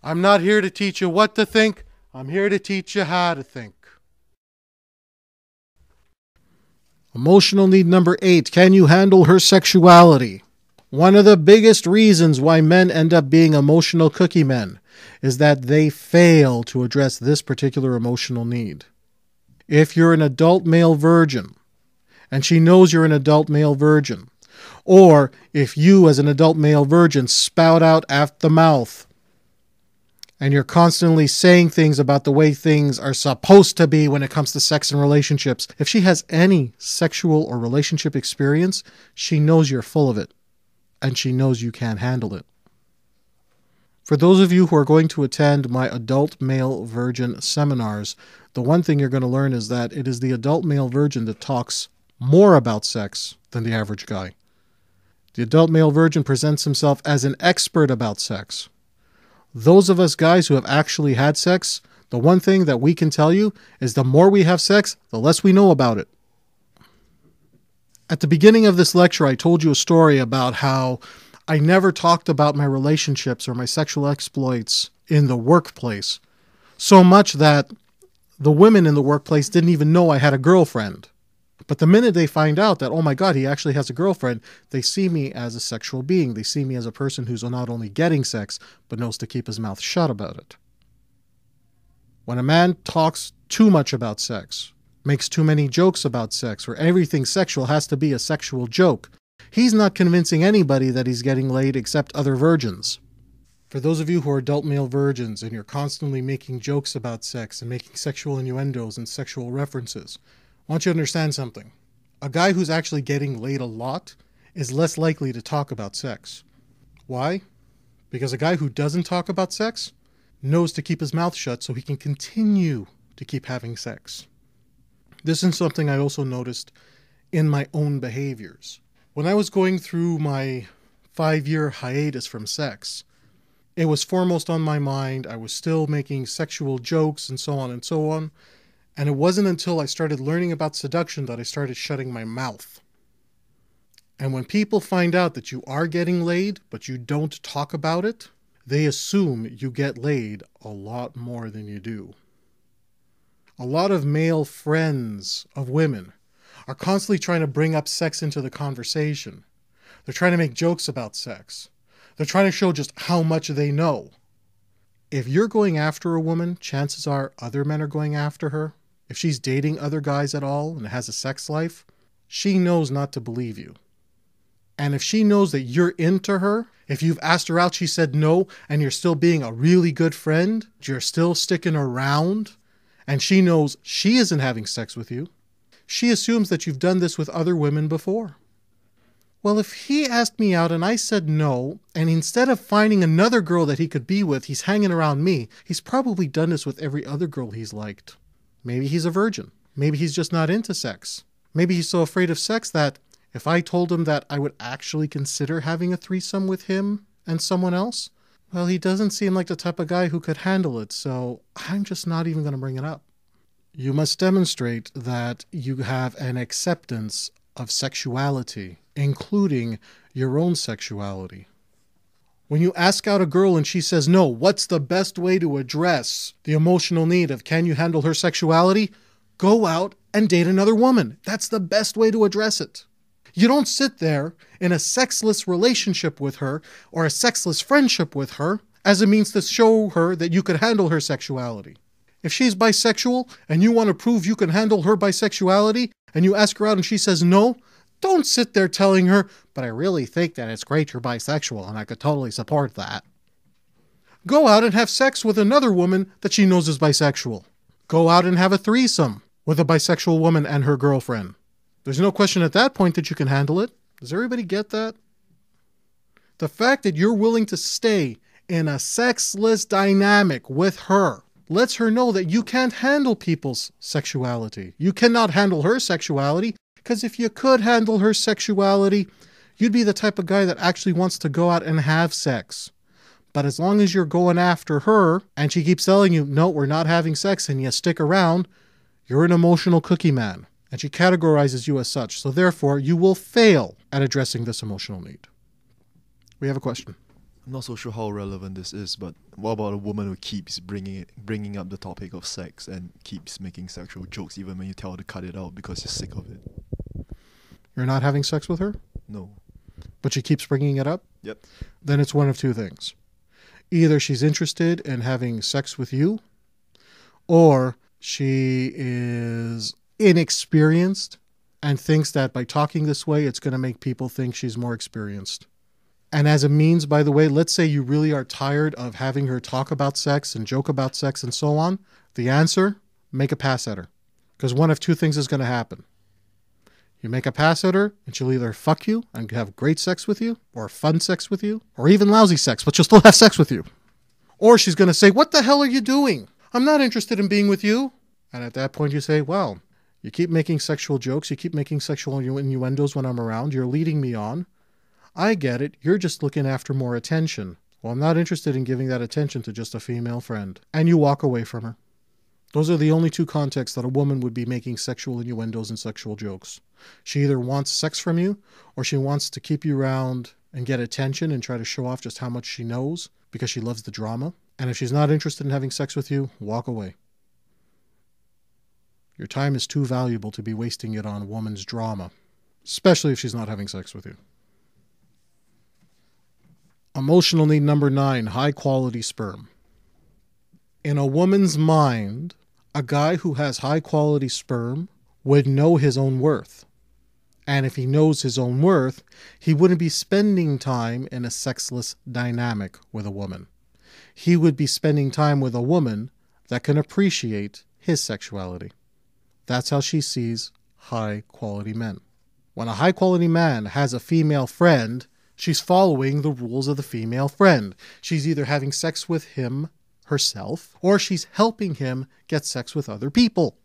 I'm not here to teach you what to think. I'm here to teach you how to think. Emotional need number 8. Can you handle her sexuality? One of the biggest reasons why men end up being emotional cookie men is that they fail to address this particular emotional need. If you're an adult male virgin, and she knows you're an adult male virgin, or if you as an adult male virgin spout out at the mouth, and you're constantly saying things about the way things are supposed to be when it comes to sex and relationships, if she has any sexual or relationship experience, she knows you're full of it, and she knows you can't handle it. For those of you who are going to attend my adult male virgin seminars, the one thing you're going to learn is that it is the adult male virgin that talks more about sex than the average guy. The adult male virgin presents himself as an expert about sex. Those of us guys who have actually had sex, the one thing that we can tell you is the more we have sex, the less we know about it. At the beginning of this lecture, I told you a story about how I never talked about my relationships or my sexual exploits in the workplace, so much that the women in the workplace didn't even know I had a girlfriend. But the minute they find out that, oh my God, he actually has a girlfriend, they see me as a sexual being. They see me as a person who's not only getting sex, but knows to keep his mouth shut about it. When a man talks too much about sex, makes too many jokes about sex, or everything sexual has to be a sexual joke, he's not convincing anybody that he's getting laid except other virgins. For those of you who are adult male virgins and you're constantly making jokes about sex and making sexual innuendos and sexual references, I want you to understand something. A guy who's actually getting laid a lot is less likely to talk about sex. Why? Because a guy who doesn't talk about sex knows to keep his mouth shut so he can continue to keep having sex. This is something I also noticed in my own behaviors. When I was going through my 5-year hiatus from sex, it was foremost on my mind. I was still making sexual jokes and so on and so on. And it wasn't until I started learning about seduction that I started shutting my mouth. And when people find out that you are getting laid, but you don't talk about it, they assume you get laid a lot more than you do. A lot of male friends of women are constantly trying to bring up sex into the conversation. They're trying to make jokes about sex. They're trying to show just how much they know. If you're going after a woman, chances are other men are going after her. If she's dating other guys at all and has a sex life, she knows not to believe you. And if she knows that you're into her, if you've asked her out, she said no, and you're still being a really good friend, you're still sticking around, and she knows she isn't having sex with you, she assumes that you've done this with other women before. Well, if he asked me out and I said no, and instead of finding another girl that he could be with, he's hanging around me, he's probably done this with every other girl he's liked. Maybe he's a virgin. Maybe he's just not into sex. Maybe he's so afraid of sex that if I told him that I would actually consider having a threesome with him and someone else, well, he doesn't seem like the type of guy who could handle it, so I'm just not even going to bring it up. You must demonstrate that you have an acceptance of sexuality, including your own sexuality. When you ask out a girl and she says no, what's the best way to address the emotional need of can you handle her sexuality? Go out and date another woman. That's the best way to address it. You don't sit there in a sexless relationship with her or a sexless friendship with her as a means to show her that you could handle her sexuality. If she's bisexual and you want to prove you can handle her bisexuality and you ask her out and she says no, don't sit there telling her, but I really think that it's great you're bisexual and I could totally support that. Go out and have sex with another woman that she knows is bisexual. Go out and have a threesome with a bisexual woman and her girlfriend. There's no question at that point that you can handle it. Does everybody get that? The fact that you're willing to stay in a sexless dynamic with her lets her know that you can't handle people's sexuality. You cannot handle her sexuality. Because if you could handle her sexuality, you'd be the type of guy that actually wants to go out and have sex. But as long as you're going after her and she keeps telling you, no, we're not having sex, and you stick around, you're an emotional cookie man. And she categorizes you as such. So therefore, you will fail at addressing this emotional need. We have a question. I'm not so sure how relevant this is, but what about a woman who keeps bringing up the topic of sex and keeps making sexual jokes even when you tell her to cut it out because you're sick of it? You're not having sex with her, No. but she keeps bringing it up? Yep. Then it's one of two things. Either she's interested in having sex with you, or she is inexperienced and thinks that by talking this way, it's going to make people think she's more experienced. And as a means, by the way, let's say you really are tired of having her talk about sex and joke about sex and so on. The answer, make a pass at her. Because one of two things is going to happen. You make a pass at her, and she'll either fuck you and have great sex with you, or fun sex with you, or even lousy sex, but she'll still have sex with you. Or she's going to say, what the hell are you doing? I'm not interested in being with you. And at that point you say, well, you keep making sexual jokes, you keep making sexual innuendos when I'm around, you're leading me on. I get it, you're just looking after more attention. Well, I'm not interested in giving that attention to just a female friend. And you walk away from her. Those are the only two contexts that a woman would be making sexual innuendos and sexual jokes. She either wants sex from you, or she wants to keep you around and get attention and try to show off just how much she knows because she loves the drama. And if she's not interested in having sex with you, walk away. Your time is too valuable to be wasting it on a woman's drama, especially if she's not having sex with you. Emotional need number 9, high quality sperm. In a woman's mind, a guy who has high quality sperm would know his own worth. And if he knows his own worth, he wouldn't be spending time in a sexless dynamic with a woman. He would be spending time with a woman that can appreciate his sexuality. That's how she sees high quality men. When a high quality man has a female friend, she's following the rules of the female friend. She's either having sex with him herself, or she's helping him get sex with other people.